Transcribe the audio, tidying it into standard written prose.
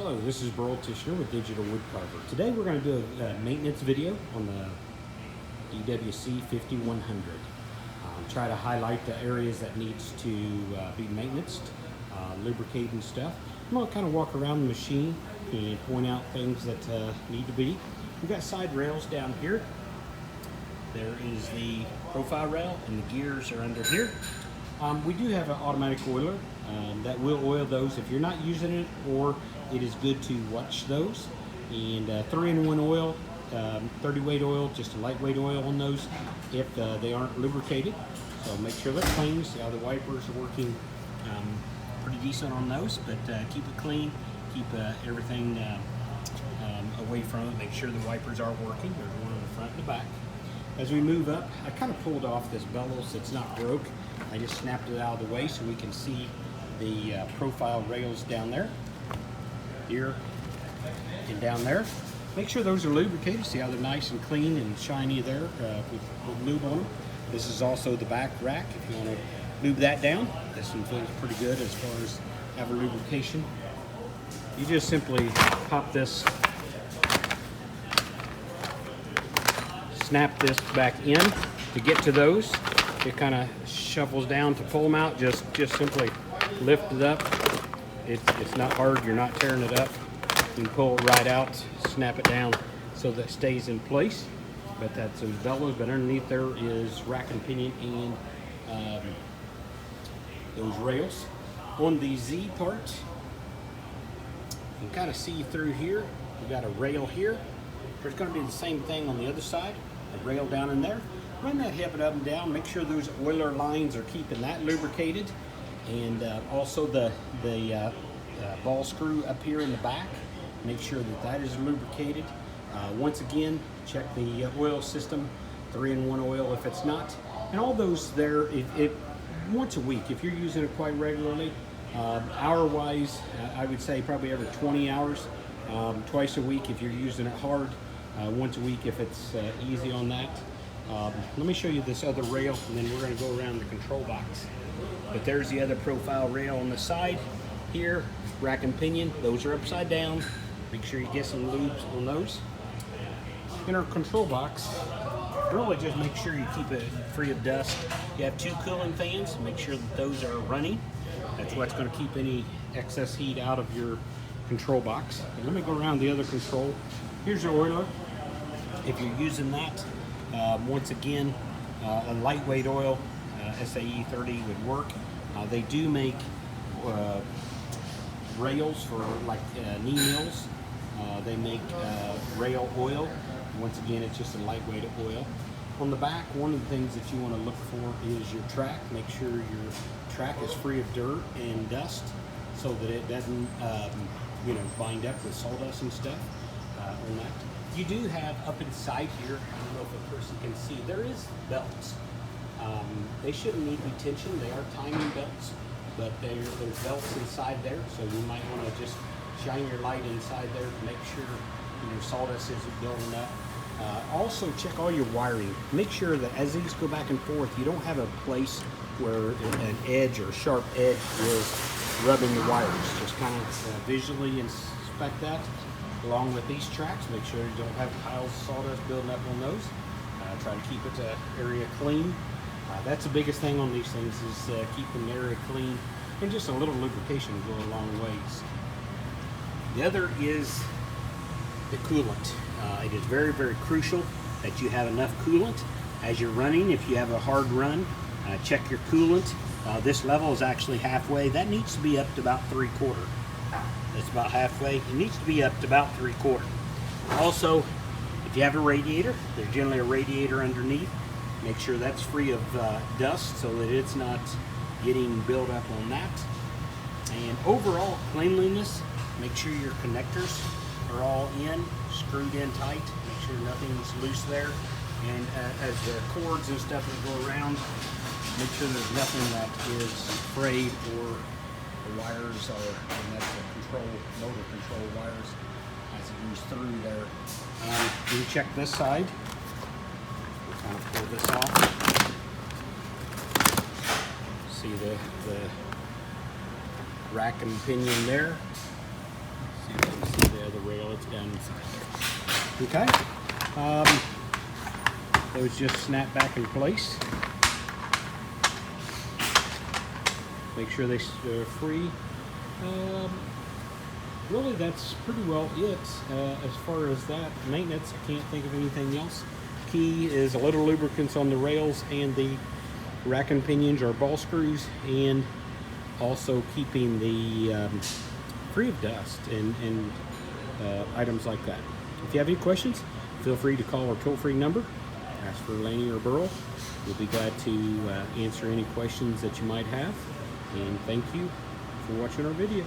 Hello, this is Burl Tishner with Digital Woodcarver. Today we're going to do a maintenance video on the DWC 5100. Try to highlight the areas that needs to be maintained, lubricating stuff. I'm going to kind of walk around the machine and point out things that need to be. We've got side rails down here. There is the profile rail and the gears are under here. We do have an automatic oiler that will oil those if you're not using it, or it is good to watch those. And 3-in-1 oil, 30 weight oil, just a lightweight oil on those if they aren't lubricated. So make sure they're clean. See how the wipers are working pretty decent on those, but keep it clean, keep everything away from it. Make sure the wipers are working. There's one on the front and the back. As we move up, I kind of pulled off this bellows. It's not broke. I just snapped it out of the way so we can see the profile rails down there, here and down there. Make sure those are lubricated. See how they're nice and clean and shiny there with lube on them. This is also the back rack if you want to lube that down. This one feels pretty good as far as have a lubrication. You just simply pop this, snap this back in to get to those. It kind of shuffles down to pull them out. Just simply lift it up. It's not hard. You're not tearing it up. You can pull it right out, snap it down so that it stays in place. But that's those bellows. But underneath there is rack and pinion and those rails. On the Z part, you can kind of see through here. We've got a rail here. There's going to be the same thing on the other side. A rail down in there. Run that hip up and down. Make sure those oiler lines are keeping that lubricated, and also the ball screw up here in the back. Make sure that that is lubricated. Once again, check the oil system, 3-in-1 oil if it's not, and all those there. If once a week, if you're using it quite regularly, hour-wise, I would say probably every 20 hours. Twice a week if you're using it hard. Once a week if it's easy on that. Let me show you this other rail, and then we're going to go around the control box. But there's the other profile rail on the side here, rack and pinion. Those are upside down. Make sure you get some lubes on those. In our control box, really just make sure you keep it free of dust. You have 2 cooling fans. Make sure that those are running. That's what's going to keep any excess heat out of your control box. And let me go around the other control. Here's your oiler. If you're using that, once again, a lightweight oil, SAE 30 would work. They do make rails for like knee mills. They make rail oil. Once again, it's just a lightweight oil. On the back, one of the things that you want to look for is your track. Make sure your track is free of dirt and dust so that it doesn't bind up with sawdust and stuff on that. You do have up inside here, I don't know if a person can see, there is belts. They shouldn't need to be tension. They are timing belts, but there's belts inside there, so you might want to just shine your light inside there to make sure your sawdust isn't building up. Also, check all your wiring. Make sure that as these go back and forth, you don't have a place where an edge or sharp edge is rubbing the wires. Just kind of visually inspect that. Along with these tracks, make sure you don't have piles of sawdust building up on those. Try to keep the area clean. That's the biggest thing on these things is keeping the area clean, and just a little lubrication will go a long ways. The other is the coolant. It is very, very crucial that you have enough coolant as you're running. If you have a hard run, check your coolant. This level is actually halfway. That needs to be up to about 3/4. It's about halfway. It needs to be up to about 3/4. Also, if you have a radiator, there's generally a radiator underneath. Make sure that's free of dust so that it's not getting built up on that. And overall cleanliness, make sure your connectors are all screwed in tight. Make sure nothing's loose there. And as the cords and stuff that go around, make sure there's nothing that is frayed or the wires are, and that's the motor control wires as it moves through there. You check this side. We'll kind of pull this off. See the rack and pinion there. See the other rail, it's down inside there. Okay. Those just snap back in place. Make sure they're free. Really, that's pretty well it as far as that maintenance. I can't think of anything else. Key is a little lubricants on the rails and the rack and pinions or ball screws, and also keeping the free of dust and items like that. If you have any questions, feel free to call our toll-free number. Ask for Laney or Burl. We'll be glad to answer any questions that you might have. And thank you for watching our video.